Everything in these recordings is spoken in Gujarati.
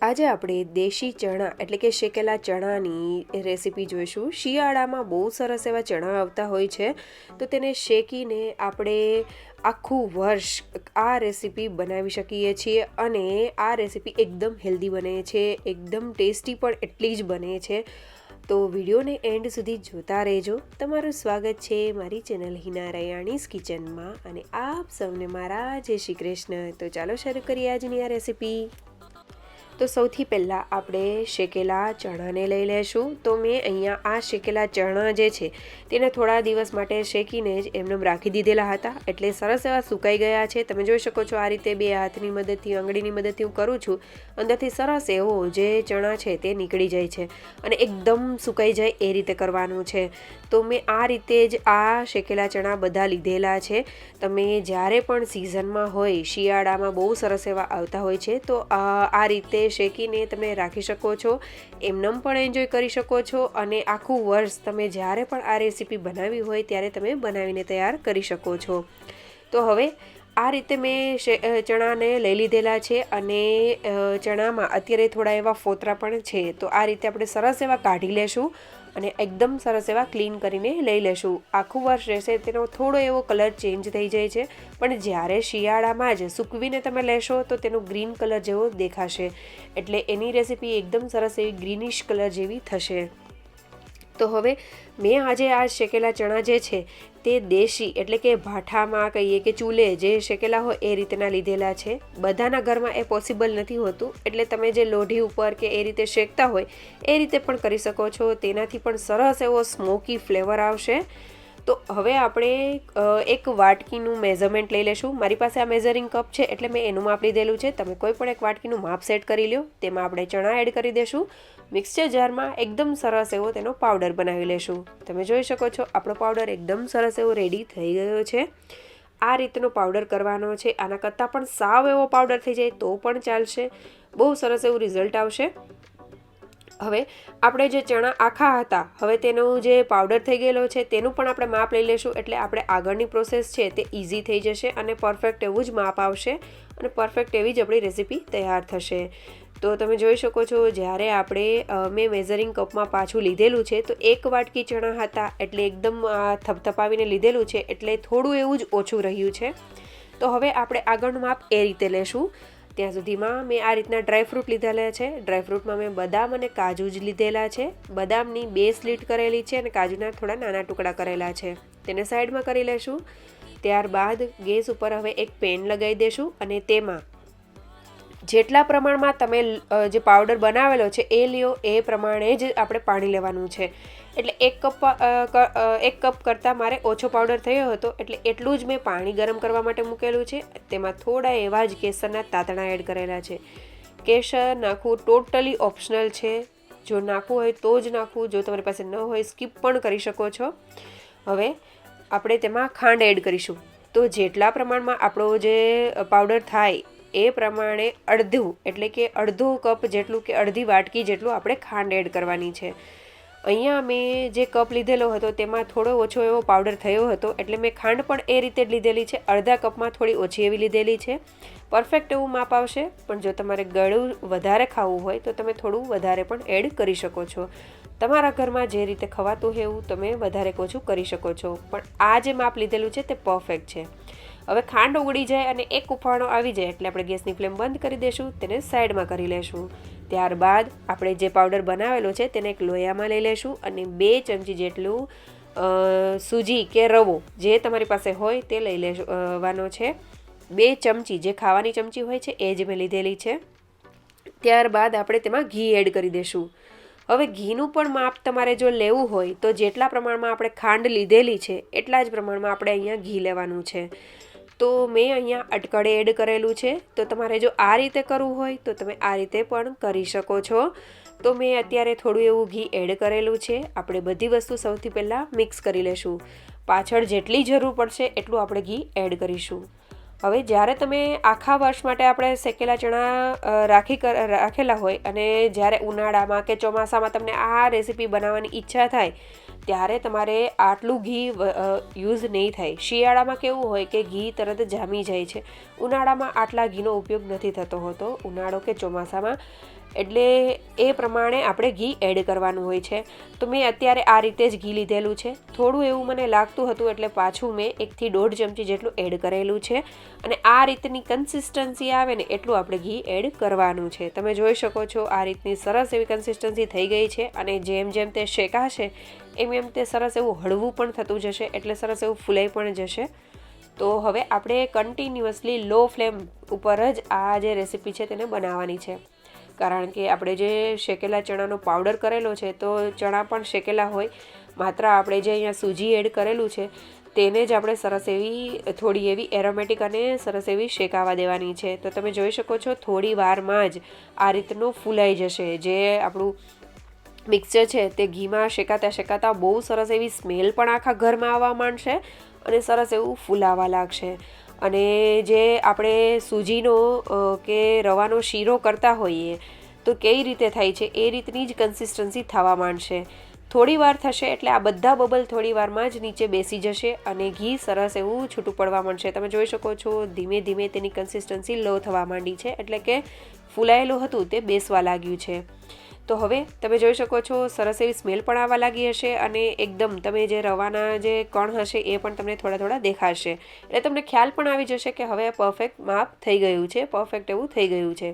આજે આપણે દેશી ચણા એટલે કે શેકેલા ચણાની રેસીપી જોઈશું। શિયાળામાં બહુ સરસ એવા ચણા આવતા હોય છે, તો તેને શેકીને આપણે આખું વર્ષ આ રેસીપી બનાવી શકીએ છીએ અને આ રેસીપી એકદમ હેલ્ધી બને છે, એકદમ ટેસ્ટી પણ એટલી જ બને છે। તો વિડીયોને એન્ડ સુધી જોતા રહેજો। તમારું સ્વાગત છે મારી ચેનલ હિના રૈયાણીઝ કિચનમાં અને આપ સૌને મારા જય શ્રી કૃષ્ણ। તો ચાલો શરૂ કરીએ આજની આ રેસીપી। તો સૌથી પહેલાં આપણે શેકેલા ચણાને લઈ લઈશું। તો મેં અહીંયા આ શેકેલા ચણા જે છે તેને થોડા દિવસ માટે શેકીને જ એમને રાખી દીધેલા હતા, એટલે સરસ એવા સુકાઈ ગયા છે। તમે જોઈ શકો છો આ રીતે બે હાથની મદદથી, આંગળીની મદદથી હું કરું છું, અંદરથી સરસ એવો જે ચણા છે તે નીકળી જાય છે અને એકદમ સુકાઈ જાય એ રીતે કરવાનું છે। તો મેં આ રીતે જ આ શેકેલા ચણા બધા લીધેલા છે। તમે જ્યારે પણ સિઝનમાં હોય, શિયાળામાં બહુ સરસ એવા આવતા હોય છે, તો આ રીતે શેકીને તમે રાખી શકો છો, એમનેમ પણ એન્જોય કરી શકો છો અને આખું વર્ષ તમે જ્યારે પણ આ રેસીપી બનાવી હોય ત્યારે તમે બનાવીને તૈયાર કરી શકો છો। તો હવે આ રીતે મેં ચણાને લઈ લીધેલા છે અને ચણામાં અત્યારે થોડા એવા ફોતરા પણ છે, તો આ રીતે આપણે સરસ એવા કાઢી લેશું અને એકદમ સરસ એવા ક્લીન કરીને લઈ લેશું। આખું વર્ષ રહેશે તેનો થોડો એવો કલર ચેન્જ થઈ જાય છે, પણ જ્યારે શિયાળામાં જ સૂકવીને તમે લેશો તો તેનું ગ્રીન કલર જેવો દેખાશે, એટલે એની રેસીપી એકદમ સરસ એવી ગ્રીનિશ કલર જેવી થશે। તો હવે મેં આજે આ શેકેલા ચણા જે છે તે દેશી એટલે કે ભાઠામાં કહીએ કે ચૂલે જે શેકેલા હોય એ રીતના લીધેલા છે। બધાના ઘરમાં એ પોસિબલ નથી હોતું, એટલે તમે જે લોઢી ઉપર કે એ રીતે શેકતા હોય એ રીતે પણ કરી શકો છો, તેનાથી પણ સરસ એવો સ્મોકી ફ્લેવર આવશે। તો હવે આપણે એક વાટકીનું મેઝરમેન્ટ લઈ લેશું। મારી પાસે આ મેઝરિંગ કપ છે એટલે મેં એનું માપ લીધેલું છે, તમે કોઈ પણ એક વાટકીનું માપ સેટ કરી લો। તેમાં આપણે ચણા એડ કરી દેશું, મિક્સચર જારમાં એકદમ સરસ એવો તેનો પાવડર બનાવી લેશું। તમે જોઈ શકો છો આપણો પાવડર એકદમ સરસ એવો રેડી થઈ ગયો છે। આ રીતનો પાવડર કરવાનો છે, આના કરતાં પણ સાવ એવો પાવડર થઈ જાય તો પણ ચાલશે, બહુ સરસ એવું રિઝલ્ટ આવશે। હવે આપણે જે ચણા આખા હતા, હવે તેનો જે પાવડર થઈ ગયેલો છે તેનું પણ આપણે માપ લઈ લઈશું, એટલે આપણે આગળની પ્રોસેસ છે તે ઇઝી થઈ જશે અને પરફેક્ટ એવું જ માપ આવશે અને પરફેક્ટ એવી જ આપણી રેસીપી તૈયાર થશે। તો તમે જોઈ શકો છો જ્યારે આપણે મેં મેઝરિંગ કપમાં પાછું લીધેલું છે તો એક વાટકી ચણા હતા, એટલે એકદમ થપથપાવીને લીધેલું છે, એટલે થોડું એવું જ ઓછું રહ્યું છે। તો હવે આપણે આગળનું માપ એ રીતે લેશું। ત્યાં સુધીમાં મેં આ રીતના ડ્રાયફ્રૂટ લીધેલા છે। ડ્રાયફ્રૂટમાં મેં બદામ અને કાજુ જ લીધેલા છે। બદામની 2 સ્લીટ કરેલી છે અને કાજુના થોડા નાના ટુકડા કરેલા છે, તેને સાઈડમાં કરી લેશું। ત્યારબાદ ગેસ ઉપર હવે એક પેન લગાવી દેશું અને તેમાં જેટલા પ્રમાણમાં તમે જે પાવડર બનાવેલો છે એ લ્યો એ પ્રમાણે જ આપણે પાણી લેવાનું છે। એટલે એક કપ કરતાં મારે ઓછો પાવડર થયો હતો, એટલે એટલું જ મેં પાણી ગરમ કરવા માટે મૂકેલું છે। તેમાં થોડા એવા જ કેસરના તાતણા એડ કરેલા છે। કેસર નાખવું ટોટલી ઓપ્શનલ છે, જો નાખવું હોય તો જ નાખવું, જો તમારી પાસે ન હોય સ્કીપ પણ કરી શકો છો। હવે આપણે તેમાં ખાંડ એડ કરીશું। તો જેટલા પ્રમાણમાં આપણો જે પાવડર થાય એ પ્રમાણે અડધું એટલે કે અડધો કપ જેટલું કે અડધી વાટકી જેટલું આપણે ખાંડ એડ કરવાની છે। અહીંયા મેં જે કપ લીધેલો હતો તેમાં થોડો ઓછો એવો પાવડર થયો હતો, એટલે મેં ખાંડ પણ એ રીતે જ લીધેલી છે, અડધા કપમાં થોડી ઓછી એવી લીધેલી છે। પરફેક્ટ એવું માપ આવશે, પણ જો તમારે ગળું વધારે ખાવું હોય તો તમે થોડું વધારે પણ એડ કરી શકો છો। તમારા ઘરમાં જે રીતે ખવાતું હોય એવું તમે વધારે ઓછું કરી શકો છો, પણ આ જે માપ લીધેલું છે તે પરફેક્ટ છે। હવે ખાંડ ઓગળી જાય અને એક ઉફાણો આવી જાય એટલે આપણે ગેસની ફ્લેમ બંધ કરી દઈશું, તેને સાઈડમાં કરી લેશું। ત્યારબાદ આપણે જે પાવડર બનાવેલો છે તેને એક લોયામાં લઈ લેશું અને 2 ચમચી જેટલું સૂજી કે રવો જે તમારી પાસે હોય તે લઈ લેવાનો છે। 2 ચમચી જે ખાવાની ચમચી હોય છે એ જ મેં લીધેલી છે। ત્યારબાદ આપણે તેમાં ઘી એડ કરી દઈશું। હવે ઘીનું પણ માપ તમારે જો લેવું હોય તો જેટલા પ્રમાણમાં આપણે ખાંડ લીધેલી છે એટલા જ પ્રમાણમાં આપણે અહીંયા ઘી લેવાનું છે। તો મેં અહીંયા અટકળે એડ કરેલું છે, તો તમારે જો આ રીતે કરવું હોય તો તમે આ રીતે પણ કરી શકો છો। તો મેં અત્યારે થોડું એવું ઘી એડ કરેલું છે। આપણે બધી વસ્તુ સૌથી પહેલાં મિક્સ કરી લેશું, પાછળ જેટલી જરૂર પડશે એટલું આપણે ઘી એડ કરીશું। હવે જ્યારે તમે આખા વર્ષ માટે આપણે શેકેલા ચણા રાખેલા હોય અને જ્યારે ઉનાળામાં કે ચોમાસામાં તમને આ રેસીપી બનાવવાની ઈચ્છા થાય ત્યારે તમારે આટલું ઘી યુઝ નહીં થાય. શિયાળામાં કેવું હોય કે ઘી તરત જામી જાય છે, ઉનાળામાં આટલા ઘીનો ઉપયોગ નથી થતો હોતો, ઉનાળો કે ચોમાસામાં, એટલે એ પ્રમાણે આપણે ઘી એડ કરવાનું હોય છે. તો મેં અત્યારે આ રીતે જ ઘી લીધેલું છે. થોડું એવું મને લાગતું હતું એટલે પાછું મેં 1 થી 1.5 ચમચી જેટલું એડ કરેલું છે. અને આ રીતની કન્સિસ્ટન્સી આવે ને એટલું આપણે ઘી એડ કરવાનું છે. તમે જોઈ શકો છો આ રીતની સરસ એવી કન્સિસ્ટન્સી થઈ ગઈ છે. અને જેમ જેમ તે શેકાશે એમ એમ તે સરસ એવું હળવું પણ થતું જશે, એટલે સરસ એવું ફૂલાઈ પણ જશે. તો હવે આપણે કન્ટિન્યુઅસલી લો ફ્લેમ ઉપર જ આ જે રેસીપી છે તેને બનાવવાની છે. કારણ કે આપણે જે શેકેલા ચણાનો પાવડર કરેલો છે તો ચણા પણ શેકેલા હોય, માત્ર આપણે જે અહીંયા સૂજી એડ કરેલું છે તેને જ આપણે સરસ એવી થોડી એવી એરોમેટિક અને સરસ એવી શેકાવા દેવાની છે. તો તમે જોઈ શકો છો થોડી વારમાં જ આ રીતનું ફૂલાઈ જશે. જે આપણું મિક્સચર છે તે ઘીમાં શેકાતા બહુ સરસ એવી સ્મેલ પણ આખા ઘરમાં આવવા માંડશે અને સરસ એવું ફૂલાવા લાગશે. અને જે આપણે સૂજીનો કે રવાનો શીરો કરતા હોઈએ તો કઈ રીતે થાય છે એ રીતની જ કન્સિસ્ટન્સી થવા માંડશે. થોડી વાર થશે એટલે આ બધા બબલ થોડી વારમાં જ નીચે બેસી જશે અને ઘી સરસ એવું છૂટું પડવા માંડશે. તમે જોઈ શકો છો ધીમે ધીમે તેની કન્સિસ્ટન્સી લો થવા માંડી છે, એટલે કે ફૂલાયેલું હતું તે બેસવા લાગ્યું છે. તો હવે તમે જોઈ શકો છો સરસ એવી સ્મેલ પણ આવવા લાગી હશે અને એકદમ તમે જે રવાના જે કણ હશે એ પણ તમને થોડા થોડા દેખાશે. એટલે તમને ખ્યાલ પણ આવી જશે કે હવે પરફેક્ટ માપ થઈ ગયું છે, પરફેક્ટ એવું થઈ ગયું છે.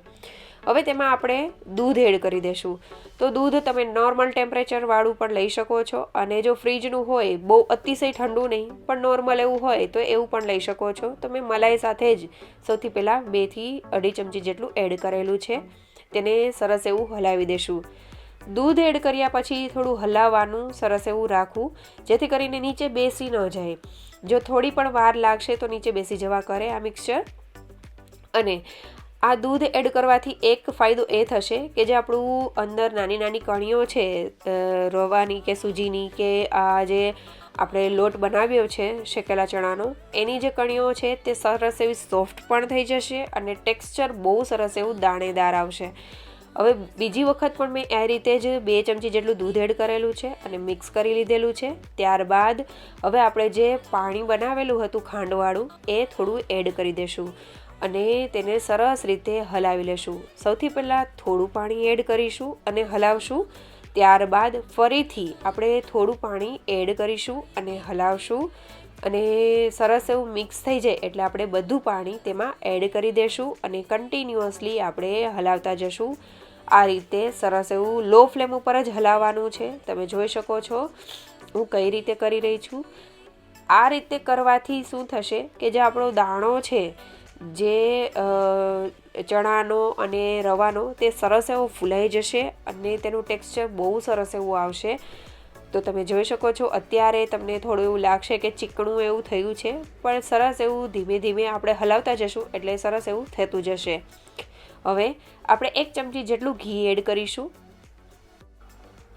હવે તેમાં આપણે દૂધ એડ કરી દઈશું. તો દૂધ તમે નોર્મલ ટેમ્પરેચરવાળું પણ લઈ શકો છો, અને જો ફ્રીજનું હોય, બહુ અતિશય ઠંડુ નહીં પણ નોર્મલ એવું હોય તો એવું પણ લઈ શકો છો. તો મેં મલાઈ સાથે જ સૌથી પહેલાં 2 થી 2.5 ચમચી જેટલું એડ કરેલું છે. તેને સરસ એવું હલાવી દેશું. દૂધ એડ કર્યા પછી થોડું હલાવવાનું સરસ એવું રાખવું, જેથી કરીને નીચે બેસી ન જાય. જો થોડી પણ વાર લાગશે તો નીચે બેસી જવા કરે આ મિક્સચર. અને આ દૂધ એડ કરવાથી એક ફાયદો એ થશે કે જે આપણું અંદર નાની નાની કણીઓ છે રવાની કે સૂજીની કે આ જે આપણે લોટ બનાવ્યો છે શેકેલા ચણાનો, એની જે કણીઓ છે તે સરસ એવી સોફ્ટ પણ થઈ જશે અને ટેક્સચર બહુ સરસ એવું દાણેદાર આવશે. હવે બીજી વખત પણ મેં આ રીતે જ 2 ચમચી જેટલું દૂધ એડ કરેલું છે અને મિક્સ કરી લીધેલું છે. ત્યારબાદ હવે આપણે જે પાણી બનાવેલું હતું ખાંડવાળું એ થોડું એડ કરી દઈશું અને તેને સરસ રીતે હલાવી લેશું. સૌથી પહેલાં થોડું પાણી એડ કરીશું અને હલાવશું. ત્યારબાદ ફરીથી આપણે થોડું પાણી એડ કરીશું અને હલાવશું. અને સરસ એવું મિક્સ થઈ જાય એટલે આપણે બધું પાણી તેમાં એડ કરી દઈશું અને કન્ટિન્યુઅસલી આપણે હલાવતા જશું. આ રીતે સરસ એવું લો ફ્લેમ ઉપર જ હલાવવાનું છે. તમે જોઈ શકો છો હું કઈ રીતે કરી રહી છું. આ રીતે કરવાથી શું થશે કે જે આપણો દાણો છે જે ચણાનો અને રવાનો તે સરસ એવો ફૂલાઈ જશે અને તેનું ટેક્સચર બહુ સરસ એવું આવશે. તો તમે જોઈ શકો છો અત્યારે તમને થોડું એવું લાગશે કે ચીકણું એવું થયું છે, પણ સરસ એવું ધીમે ધીમે આપણે હલાવતા જશું એટલે સરસ એવું થતું જશે. હવે આપણે 1 ચમચી જેટલું ઘી એડ કરીશું.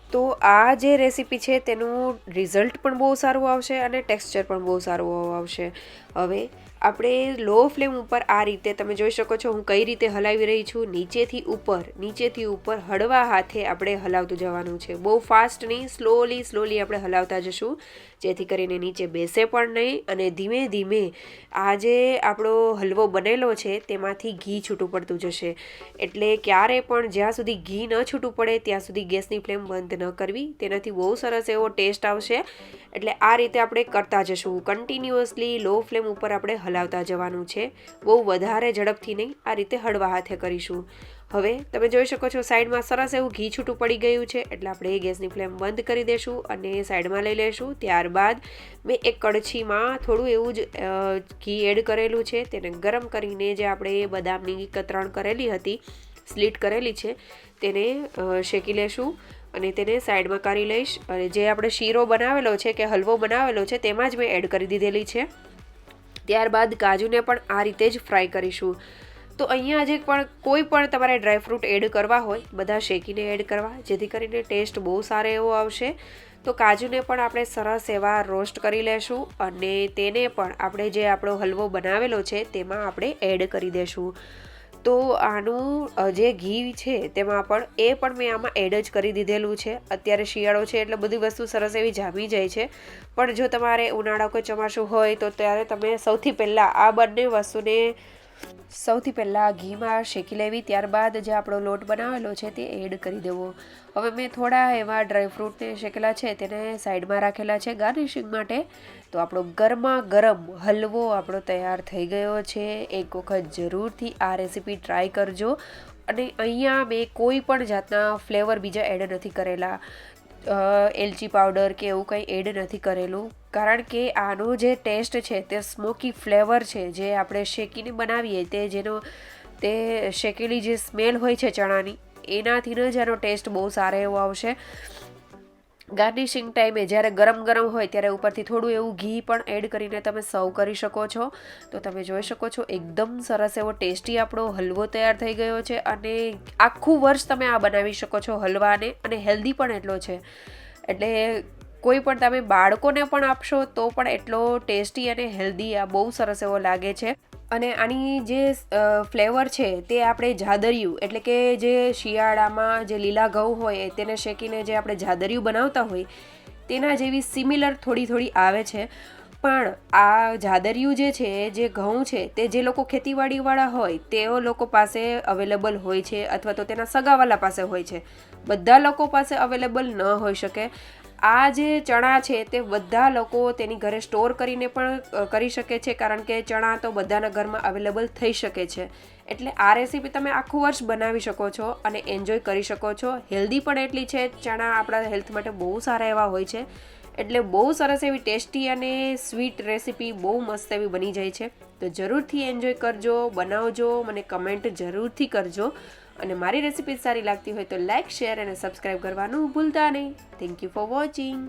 તો આ જે રેસીપી છે તેનું રિઝલ્ટ પણ બહુ સારું આવશે અને ટેક્સચર પણ બહુ સારું આવશે. હવે આપણે લો ફ્લેમ ઉપર આ રીતે તમે જોઈ શકો છો હું કઈ રીતે હલાવી રહી છું. નીચેથી ઉપર હળવા હાથે આપણે હલાવતું જવાનું છે. બહુ ફાસ્ટ નહીં, સ્લોલી આપણે હલાવતા જશું, જેથી કરીને નીચે બેસે પણ નહીં અને ધીમે ધીમે આ જે આપણો હલવો બનેલો છે તેમાંથી ઘી છૂટું પડતું જશે. એટલે ક્યારે પણ જ્યાં સુધી ઘી ન છૂટું પડે ત્યાં સુધી ગેસની ફ્લેમ બંધ ન કરવી. તેનાથી બહુ સરસ એવો ટેસ્ટ આવશે. એટલે આ રીતે આપણે કરતા જશું. કન્ટિન્યુઅસલી લો ફ્લેમ ઉપર આપણે હલાવતા જવાનું છે. બહુ વધારે ઝડપથી નહીં, આ રીતે હળવા હાથે કરીશું. હવે તમે જોઈ શકો છો સાઈડમાં સરસ એવું ઘી છૂટું પડી ગયું છે એટલે આપણે ગેસની ફ્લેમ બંધ કરી દઈશું અને સાઈડમાં લઈ લઈશું. ત્યારબાદ મેં એક કડછીમાં થોડું એવું જ ઘી એડ કરેલું છે. તેને ગરમ કરીને જે આપણે બદામની કતરણ કરેલી હતી, સ્લીટ કરેલી છે, તેને શેકી લેશું અને તેને સાઈડમાં કરી લઈશ. અને જે આપણે શીરો બનાવેલો છે કે હલવો બનાવેલો છે તેમાં જ મેં એડ કરી દીધેલી છે. ત્યારબાદ કાજુને પણ આ રીતે જ ફ્રાય કરીશું. તો અહીંયા જે પણ કોઈ પણ તમારે ડ્રાયફ્રૂટ એડ કરવા હોય બધા શેકીને એડ કરવા, જેથી કરીને ટેસ્ટ બહુ સારો એવો આવશે. તો કાજુને પણ આપણે સરસ એવા રોસ્ટ કરી લેશું અને તેને પણ આપણે જે આપણો હલવો બનાવેલો છે તેમાં આપણે એડ કરી દેશું. તો આનું જે ઘી છે તેમાં પણ મેં આમાં એડ જ કરી દીધેલું છે. અત્યારે શિયાળો છે એટલે બધી વસ્તુ સરસ એવી જામી જાય છે, પણ જો તમારે ઉનાળો કે ચોમાસું હોય તો ત્યારે તમે સૌથી પહેલાં આ બંને વસ્તુને સૌથી પહેલાં ઘીમાં શેકી લેવી, ત્યારબાદ જે આપણો લોટ બનાવેલો છે તે એડ કરી દેવો. હવે મેં થોડા એવા ડ્રાયફ્રૂટને શેકેલા છે તેને સાઈડમાં રાખેલા છે ગાર્નિશિંગ માટે. તો આપણો ગરમા ગરમ હલવો આપણો તૈયાર થઈ ગયો છે. એક વખત જરૂરથી આ રેસીપી ટ્રાય કરજો. અને અહીંયા મેં કોઈ પણ જાતના ફ્લેવર બીજા એડ નથી કરેલા, એલચી પાવડર કે એવું કંઈ એડ નથી કરેલું, કારણ કે આનો જે ટેસ્ટ છે તે સ્મોકી ફ્લેવર છે જે આપણે શેકીને બનાવીએ તે શેકેલી જે સ્મેલ હોય છે ચણાની, એનાથી જ આનો ટેસ્ટ બહુ સારો એવો આવશે. ગાર્નિશિંગ ટાઈમે જ્યારે ગરમ ગરમ હોય ત્યારે ઉપરથી થોડું એવું ઘી પણ એડ કરીને તમે સર્વ કરી શકો છો. તો તમે જોઈ શકો છો એકદમ સરસ એવો ટેસ્ટી આપણો હલવો તૈયાર થઈ ગયો છે. અને આખું વર્ષ તમે આ બનાવી શકો છો હલવાને, અને હેલ્ધી પણ એટલો છે. એટલે કોઈ પણ તમે બાળકોને પણ આપશો તો પણ એટલો ટેસ્ટી અને હેલ્ધી આ બહુ સરસ એવો લાગે છે. અને આની જે ફ્લેવર છે તે આપણે જાદરિયું, એટલે કે જે શિયાળામાં જે લીલા ઘઉં હોય તેને શેકીને જે આપણે જાદરિયું બનાવતા હોય તેના જેવી સિમિલર થોડી આવે છે. પણ આ જાદરિયું જે ઘઉં છે તે જે લોકો ખેતીવાડીવાળા હોય તેઓ લોકો પાસે અવેલેબલ હોય છે, અથવા તો તેના સગાવાલા પાસે હોય છે. બધા લોકો પાસે અવેલેબલ ન હોઈ શકે. આ જે ચણા છે તે બધા લોકો તેની ઘરે સ્ટોર કરીને પણ કરી શકે છે, કારણ કે ચણા તો બધાના ઘરમાં અવેલેબલ થઈ શકે છે. એટલે આ રેસીપી તમે આખું વર્ષ બનાવી શકો છો અને એન્જોય કરી શકો છો. હેલ્ધી પણ એટલી છે, ચણા આપણા હેલ્થ માટે બહુ સારા એવા હોય છે. એટલે બહુ સરસ એવી ટેસ્ટી અને સ્વીટ રેસીપી બહુ મસ્ત એવી બની જાય છે. તો જરૂરથી એન્જોય કરજો, બનાવજો, મને કમેન્ટ જરૂરથી કરજો. અને મારી રેસીપી સારી લાગતી હોય તો લાઇક, શેર અને સબસ્ક્રાઈબ કરવાનું ભૂલતા નહીં. Thank you for watching.